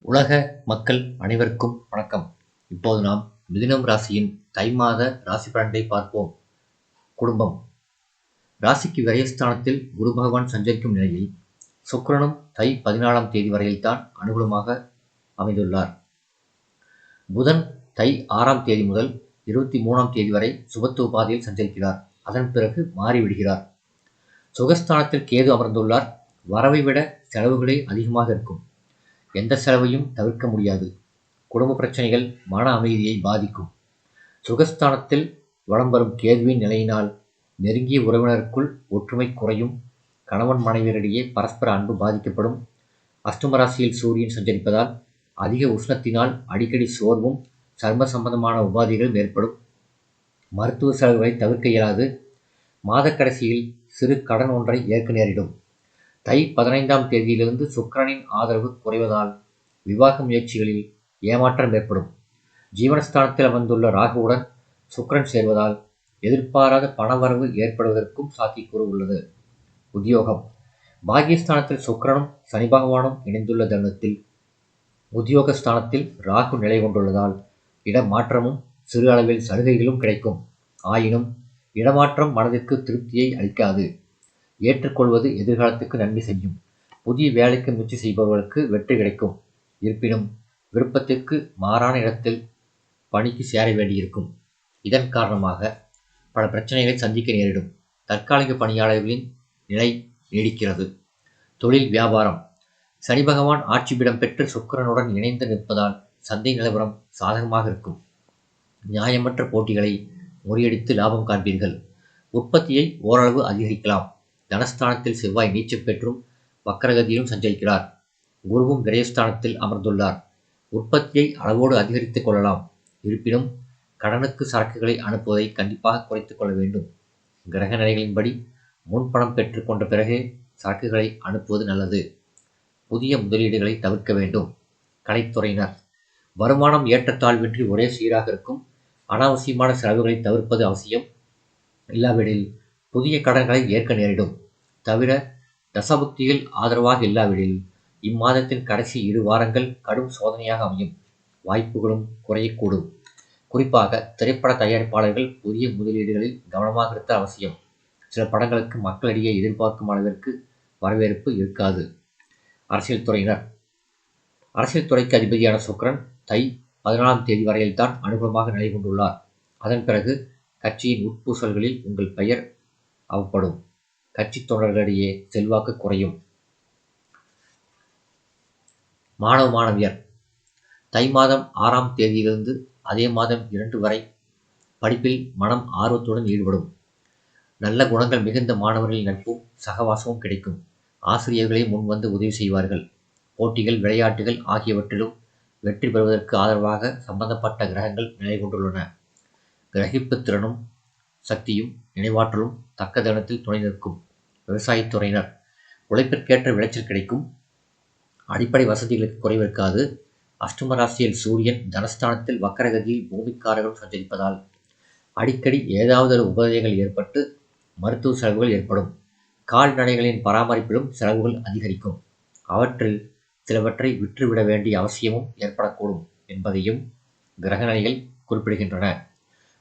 உலக மக்கள் அனைவருக்கும் வணக்கம். இப்போது நாம் மிதுனம் ராசியின் தை மாத ராசி பலன்களை பார்ப்போம். குடும்பம். ராசிக்கு விரயஸ்தானத்தில் குரு பகவான் சஞ்சரிக்கும் நிலையில் சுக்கிரனும் தை 14ஆம் தேதி வரையில்தான் அனுகூலமாக அமைந்துள்ளார். புதன் தை 6ஆம் தேதி முதல் 23ஆம் தேதி வரை சுபத்துவ பாதையில் சஞ்சரிக்கிறார். அதன் பிறகு மாறிவிடுகிறார். சுகஸ்தானத்தில் கேது அமர்ந்துள்ளார். வரவை விட செலவுகளே அதிகமாக இருக்கும். எந்த செலவையும் தவிர்க்க முடியாது. குடும்ப பிரச்சனைகள் மன அமைதியை பாதிக்கும். சுகஸ்தானத்தில் வலம் வரும் கேதுவின் நிலையினால் நெருங்கிய உறவினருக்குள் ஒற்றுமை குறையும். கணவன் மனைவியரிடையே பரஸ்பர அன்பு பாதிக்கப்படும். அஷ்டம ராசியில் சூரியன் சஞ்சரிப்பதால் அதிக உஷ்ணத்தினால் அடிக்கடி சோர்வும் சர்ம சம்பந்தமான உபாதைகளும் ஏற்படும். மருத்துவ செலவுகளை தவிர்க்க இயலாது. மாதக்கடைசியில் சிறு கடன் ஒன்றை ஏற்க நேரிடும். தை 15ஆம் தேதியிலிருந்து சுக்கிரனின் ஆதரவு குறைவதால் விவாக முயற்சிகளில் ஏமாற்றம் ஏற்படும். ஜீவனஸ்தானத்தில் அமர்ந்துள்ள ராகுவுடன் சுக்கிரன் சேர்வதால் எதிர்பாராத பணவரவு ஏற்படுவதற்கும் சாத்தியக்கூறு உள்ளது. உத்தியோகம். பாகியஸ்தானத்தில் சுக்கிரனும் சனி பகவானும் இணைந்துள்ள தருணத்தில் உத்தியோகஸ்தானத்தில் ராகு நிலை கொண்டுள்ளதால் இடமாற்றமும் சிறு அளவில் சலுகைகளும் கிடைக்கும். ஆயினும் இடமாற்றம் மனதிற்கு திருப்தியை அளிக்காது. ஏற்றுக்கொள்வது எதிர்காலத்துக்கு நன்மை செய்யும். புதிய வேலைக்கு முயற்சி செய்பவர்களுக்கு வெற்றி கிடைக்கும். இருப்பினும் விருப்பத்திற்கு மாறான இடத்தில் பணிக்கு சேர வேண்டியிருக்கும். இதன் காரணமாக பல பிரச்சனைகளை சந்திக்க நேரிடும். தற்காலிக பணியாளர்களின் நிலை நீடிக்கிறது. தொழில் வியாபாரம். சனி பகவான் ஆட்சி பீடம் பெற்று சுக்கிரனுடன் இணைந்து நிற்பதால் சந்தை நிலவரம் சாதகமாக இருக்கும். நியாயமற்ற போட்டிகளை முறியடித்து லாபம் காண்பீர்கள். உற்பத்தியை ஓரளவு அதிகரிக்கலாம். தனஸ்தானத்தில் செவ்வாய் நீச்சம் பெற்றும் வக்கரகதியிலும் சஞ்சரிக்கிறார். குருவும் விரயஸ்தானத்தில் அமர்ந்துள்ளார். உற்பத்தியை அளவோடு அதிகரித்துக் கொள்ளலாம். இருப்பினும் கடனுக்கு சரக்குகளை அனுப்புவதை கண்டிப்பாக குறைத்துக் கொள்ள வேண்டும். கிரக நிலைகளின்படி முன்பணம் பெற்றுக் கொண்ட பிறகே சரக்குகளை அனுப்புவது நல்லது. புதிய முதலீடுகளை தவிர்க்க வேண்டும். கலைத்துறையினர். வருமானம் ஏற்றத்தாழ்வின்றி ஒரே சீராக இருக்கும். அனாவசியமான செலவுகளை தவிர்ப்பது அவசியம். இல்லாவிடில் புதிய கடன்களை ஏற்க நேரிடும். தவிர தசபுக்திகள் ஆதரவாக இல்லாவிடில் இம்மாதத்தின் கடைசி 2 வாரங்கள் கடும் சோதனையாக அமையும். வாய்ப்புகளும் குறையக்கூடும். குறிப்பாக திரைப்பட தயாரிப்பாளர்கள் புதிய முதலீடுகளில் கவனமாக இருத்தல் அவசியம். சில படங்களுக்கு மக்களிடையே எதிர்பார்க்கும் அளவிற்கு வரவேற்பு இருக்காது. அரசியல் துறையினர். அரசியல் துறைக்கு அதிபதியான சுக்கிரன் தை 14ஆம் தேதி வரையில்தான் அனுகூலமாக நிலை கொண்டுள்ளார். அதன் பிறகு கட்சியின் உட்பூசல்களில் உங்கள் பெயர் அவப்படும். கட்சி தொண்டர்களிடையே செல்வாக்கு குறையும். மாணவ மாணவியர். தை மாதம் 6ஆம் தேதியிலிருந்து அதே மாதம் 2 வரை படிப்பில் மனம் ஆர்வத்துடன் ஈடுபடும். நல்ல குணங்கள் மிகுந்த மாணவர்களின் நட்பும் சகவாசமும் கிடைக்கும். ஆசிரியர்களே முன்வந்து உதவி செய்வார்கள். போட்டிகள் விளையாட்டுகள் ஆகியவற்றிலும் வெற்றி பெறுவதற்கு ஆதரவாக சம்பந்தப்பட்ட கிரகங்கள் நிலை கொண்டுள்ளன. கிரகிப்பு திறனும் சக்தியும் நினைவாற்றலும் தக்க தருணத்தில் துணை நிற்கும். விவசாயத்துறையினர். உழைப்பிற்கேற்ற விளைச்சல் கிடைக்கும். அடிப்படை வசதிகளுக்கு குறைவிருக்காது. அஷ்டம ராசியில் சூரியன் தனஸ்தானத்தில் வக்கரகதியில் பூமிக்காரர்களும் சஞ்சரிப்பதால் அடிக்கடி ஏதாவது ஒரு உபாதைகள் ஏற்பட்டு மருத்துவ செலவுகள் ஏற்படும். கால்நடைகளின் பராமரிப்பிலும் செலவுகள் அதிகரிக்கும். அவற்றில் சிலவற்றை விற்றுவிட வேண்டிய அவசியமும் ஏற்படக்கூடும் என்பதையும் கிரகநிலைகள் குறிப்பிடுகின்றன.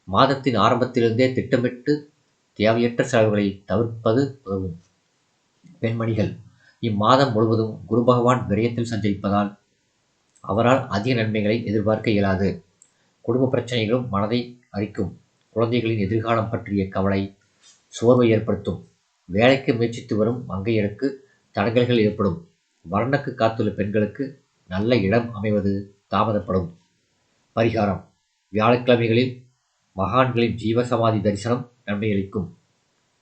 மாதத்தின் ஆரம்பத்திலிருந்தே திட்டமிட்டு தேவையற்ற செலவுகளை தவிர்ப்பது உதவும். பெண்மணிகள். இம்மாதம் முழுவதும் குரு பகவான் விரயத்தில் சஞ்சரிப்பதால் அவரால் அதிக நன்மைகளை எதிர்பார்க்க இயலாது. குடும்ப பிரச்சனைகளும் மனதை அரிக்கும். குழந்தைகளின் எதிர்காலம் பற்றிய கவலை சோர்வை ஏற்படுத்தும். வேலைக்கு முயற்சித்து வரும் மங்கையருக்கு தடங்கல்கள் ஏற்படும். வரனுக்கு காத்துள்ள பெண்களுக்கு நல்ல இடம் அமைவது தாமதப்படும். பரிகாரம். வியாழக்கிழமைகளில் மகான்களின் ஜீவசமாதி தரிசனம் நன்மையளிக்கும்.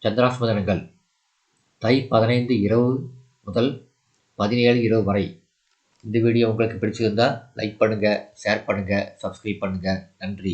சந்திராஷ்டம தினங்கள் தை 15 இரவு முதல் 17 இரவு வரை. இந்த வீடியோ உங்களுக்கு பிடிச்சிருந்தா லைக் பண்ணுங்கள், ஷேர் பண்ணுங்கள், சப்ஸ்கிரைப் பண்ணுங்கள். நன்றி.